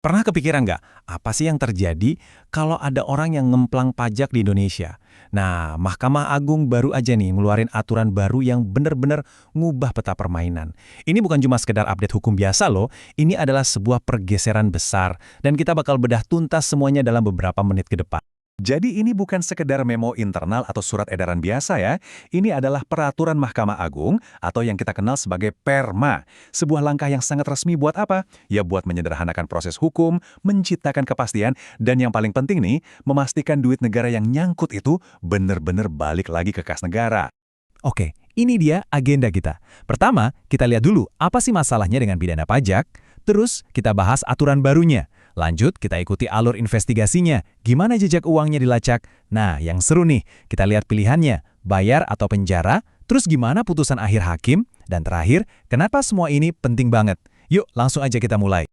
Pernah kepikiran nggak, apa sih yang terjadi kalau ada orang yang ngemplang pajak di Indonesia? Nah, Mahkamah Agung baru aja nih ngeluarin aturan baru yang bener-bener ngubah peta permainan. Ini bukan cuma sekedar update hukum biasa loh, ini adalah sebuah pergeseran besar, dan kita bakal bedah tuntas semuanya dalam beberapa menit ke depan. Jadi ini bukan sekedar memo internal atau surat edaran biasa ya. Ini adalah peraturan Mahkamah Agung atau yang kita kenal sebagai Perma. Sebuah langkah yang sangat resmi buat apa? Ya buat menyederhanakan proses hukum, menciptakan kepastian, dan yang paling penting nih, memastikan duit negara yang nyangkut itu benar-benar balik lagi ke kas negara. Oke, ini dia agenda kita. Pertama, kita lihat dulu apa sih masalahnya dengan pidana pajak. Terus, kita bahas aturan barunya. Lanjut, kita ikuti alur investigasinya. Gimana jejak uangnya dilacak? Nah, yang seru nih, kita lihat pilihannya. Bayar atau penjara? Terus gimana putusan akhir hakim? Dan terakhir, kenapa semua ini penting banget? Yuk, langsung aja kita mulai.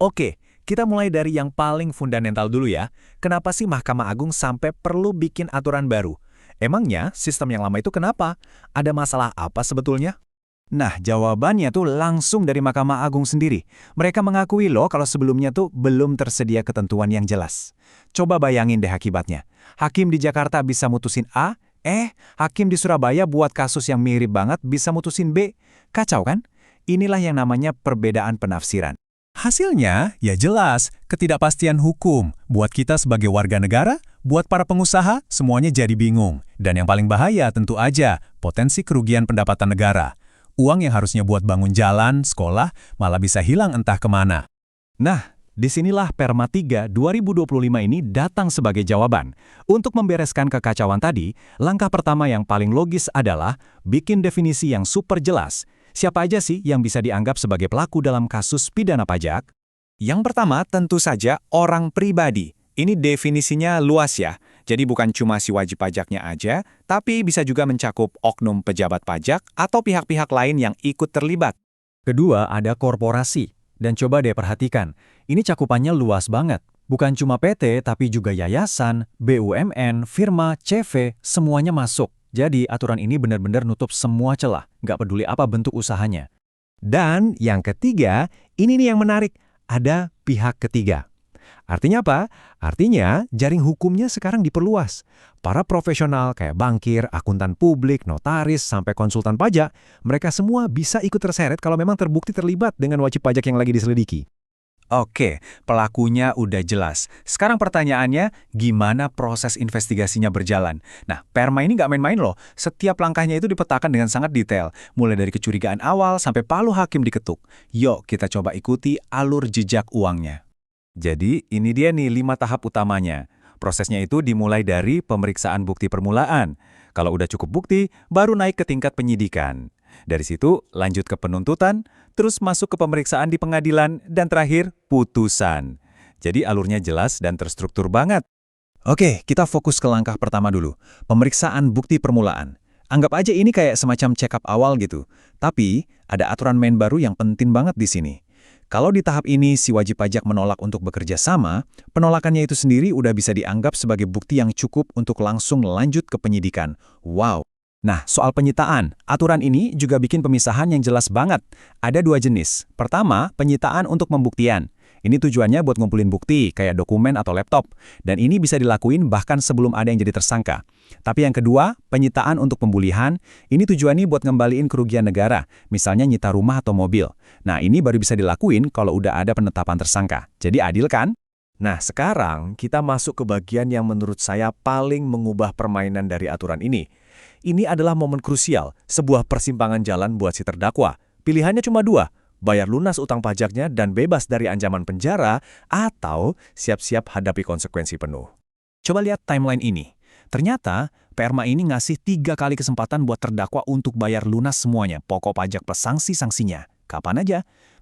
Oke, kita mulai dari yang paling fundamental dulu ya. Kenapa sih Mahkamah Agung sampai perlu bikin aturan baru? Emangnya sistem yang lama itu kenapa? Ada masalah apa sebetulnya? Nah, jawabannya tuh langsung dari Mahkamah Agung sendiri. Mereka mengakui loh kalau sebelumnya tuh belum tersedia ketentuan yang jelas. Coba bayangin deh akibatnya. Hakim di Jakarta bisa mutusin A, hakim di Surabaya buat kasus yang mirip banget bisa mutusin B. Kacau kan? Inilah yang namanya perbedaan penafsiran. Hasilnya, ya jelas, ketidakpastian hukum. Buat kita sebagai warga negara, buat para pengusaha, semuanya jadi bingung. Dan yang paling bahaya tentu aja, potensi kerugian pendapatan negara. Uang yang harusnya buat bangun jalan, sekolah, malah bisa hilang entah kemana. Nah, disinilah Perma 3 2025 ini datang sebagai jawaban. Untuk membereskan kekacauan tadi, langkah pertama yang paling logis adalah bikin definisi yang super jelas. Siapa aja sih yang bisa dianggap sebagai pelaku dalam kasus pidana pajak? Yang pertama tentu saja orang pribadi. Ini definisinya luas ya. Jadi bukan cuma si wajib pajaknya aja, tapi bisa juga mencakup oknum pejabat pajak atau pihak-pihak lain yang ikut terlibat. Kedua, ada korporasi. Dan coba deh perhatikan, ini cakupannya luas banget. Bukan cuma PT, tapi juga yayasan, BUMN, firma, CV, semuanya masuk. Jadi aturan ini benar-benar nutup semua celah, nggak peduli apa bentuk usahanya. Dan yang ketiga, ini nih yang menarik, ada pihak ketiga. Artinya apa? Artinya jaring hukumnya sekarang diperluas. Para profesional kayak bankir, akuntan publik, notaris, sampai konsultan pajak, mereka semua bisa ikut terseret kalau memang terbukti terlibat dengan wajib pajak yang lagi diselidiki. Oke, pelakunya udah jelas. Sekarang pertanyaannya, gimana proses investigasinya berjalan? Nah, Perma ini nggak main-main loh. Setiap langkahnya itu dipetakan dengan sangat detail. Mulai dari kecurigaan awal sampai palu hakim diketuk. Yuk, kita coba ikuti alur jejak uangnya. Jadi, ini dia nih 5 tahap utamanya. Prosesnya itu dimulai dari pemeriksaan bukti permulaan. Kalau udah cukup bukti, baru naik ke tingkat penyidikan. Dari situ, lanjut ke penuntutan, terus masuk ke pemeriksaan di pengadilan, dan terakhir, putusan. Jadi alurnya jelas dan terstruktur banget. Oke, kita fokus ke langkah pertama dulu. Pemeriksaan bukti permulaan. Anggap aja ini kayak semacam check-up awal gitu. Tapi, ada aturan main baru yang penting banget di sini. Kalau di tahap ini si wajib pajak menolak untuk bekerja sama, penolakannya itu sendiri udah bisa dianggap sebagai bukti yang cukup untuk langsung lanjut ke penyidikan. Wow! Nah, soal penyitaan, aturan ini juga bikin pemisahan yang jelas banget. Ada 2 jenis. Pertama, penyitaan untuk pembuktian. Ini tujuannya buat ngumpulin bukti, kayak dokumen atau laptop. Dan ini bisa dilakuin bahkan sebelum ada yang jadi tersangka. Tapi yang kedua, penyitaan untuk pemulihan. Ini tujuannya buat ngembaliin kerugian negara, misalnya nyita rumah atau mobil. Nah, ini baru bisa dilakuin kalau udah ada penetapan tersangka. Jadi adil kan? Nah, sekarang kita masuk ke bagian yang menurut saya paling mengubah permainan dari aturan ini. Ini adalah momen krusial, sebuah persimpangan jalan buat si terdakwa. Pilihannya cuma 2, bayar lunas utang pajaknya dan bebas dari ancaman penjara, atau siap-siap hadapi konsekuensi penuh. Coba lihat timeline ini. Ternyata, Perma ini ngasih 3 kali kesempatan buat terdakwa untuk bayar lunas semuanya, pokok pajak plus sanksi-sanksinya. Kapan aja?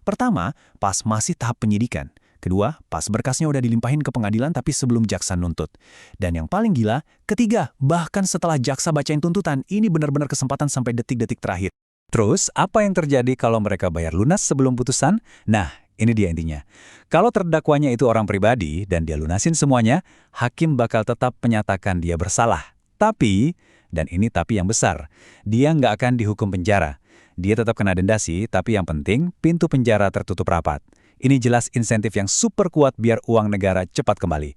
Pertama, pas masih tahap penyidikan. Kedua, pas berkasnya udah dilimpahin ke pengadilan tapi sebelum jaksa nuntut. Dan yang paling gila, ketiga, bahkan setelah jaksa bacain tuntutan, ini benar-benar kesempatan sampai detik-detik terakhir. Terus, apa yang terjadi kalau mereka bayar lunas sebelum putusan? Nah, ini dia intinya. Kalau terdakwanya itu orang pribadi dan dia lunasin semuanya, hakim bakal tetap menyatakan dia bersalah. Tapi, dan ini tapi yang besar, dia nggak akan dihukum penjara. Dia tetap kena denda sih, tapi yang penting pintu penjara tertutup rapat. Ini jelas insentif yang super kuat biar uang negara cepat kembali.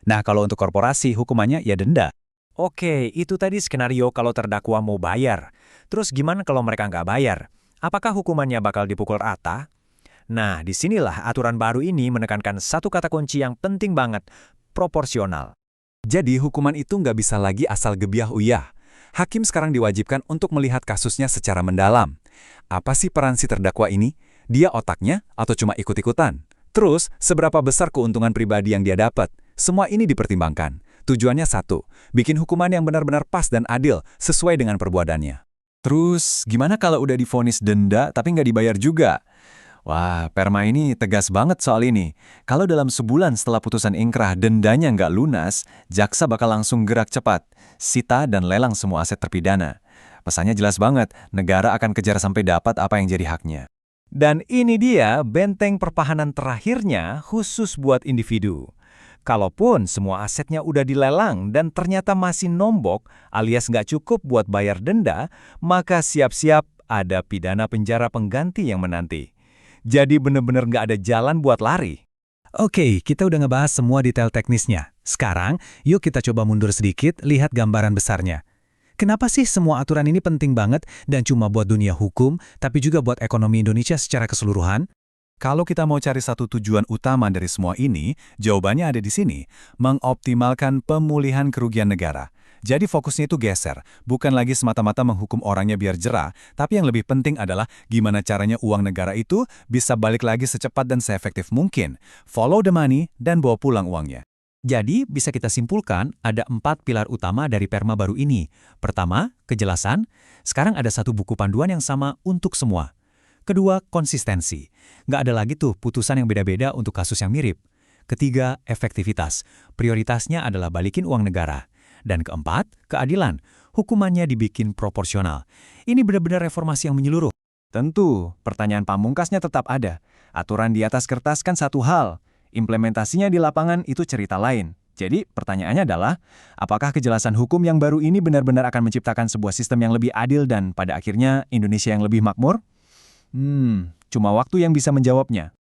Nah, kalau untuk korporasi, hukumannya ya denda. Oke, itu tadi skenario kalau terdakwa mau bayar. Terus gimana kalau mereka nggak bayar? Apakah hukumannya bakal dipukul rata? Nah, disinilah aturan baru ini menekankan satu kata kunci yang penting banget, proporsional. Jadi hukuman itu nggak bisa lagi asal gebiah-uyah. Hakim sekarang diwajibkan untuk melihat kasusnya secara mendalam. Apa sih peran si terdakwa ini? Dia otaknya atau cuma ikut-ikutan? Terus, seberapa besar keuntungan pribadi yang dia dapat? Semua ini dipertimbangkan. Tujuannya satu, bikin hukuman yang benar-benar pas dan adil sesuai dengan perbuatannya. Terus, gimana kalau udah divonis denda tapi nggak dibayar juga? Wah, Perma ini tegas banget soal ini. Kalau dalam sebulan setelah putusan ingkrah dendanya nggak lunas, jaksa bakal langsung gerak cepat, sita dan lelang semua aset terpidana. Pesannya jelas banget, negara akan kejar sampai dapat apa yang jadi haknya. Dan ini dia benteng pertahanan terakhirnya khusus buat individu. Kalaupun semua asetnya udah dilelang dan ternyata masih nombok alias nggak cukup buat bayar denda, maka siap-siap ada pidana penjara pengganti yang menanti. Jadi bener-bener nggak ada jalan buat lari. Oke, kita udah ngebahas semua detail teknisnya. Sekarang, yuk kita coba mundur sedikit, lihat gambaran besarnya. Kenapa sih semua aturan ini penting banget dan cuma buat dunia hukum, tapi juga buat ekonomi Indonesia secara keseluruhan? Kalau kita mau cari satu tujuan utama dari semua ini, jawabannya ada di sini, mengoptimalkan pemulihan kerugian negara. Jadi fokusnya itu geser, bukan lagi semata-mata menghukum orangnya biar jera, tapi yang lebih penting adalah gimana caranya uang negara itu bisa balik lagi secepat dan seefektif mungkin. Follow the money dan bawa pulang uangnya. Jadi, bisa kita simpulkan ada 4 pilar utama dari Perma baru ini. Pertama, kejelasan. Sekarang ada satu buku panduan yang sama untuk semua. Kedua, konsistensi. Nggak ada lagi tuh putusan yang beda-beda untuk kasus yang mirip. Ketiga, efektivitas. Prioritasnya adalah balikin uang negara. Dan keempat, keadilan. Hukumannya dibikin proporsional. Ini benar-benar reformasi yang menyeluruh. Tentu, pertanyaan pamungkasnya tetap ada. Aturan di atas kertas kan satu hal. Implementasinya di lapangan itu cerita lain. Jadi, pertanyaannya adalah, apakah kejelasan hukum yang baru ini benar-benar akan menciptakan sebuah sistem yang lebih adil dan pada akhirnya Indonesia yang lebih makmur? Cuma waktu yang bisa menjawabnya.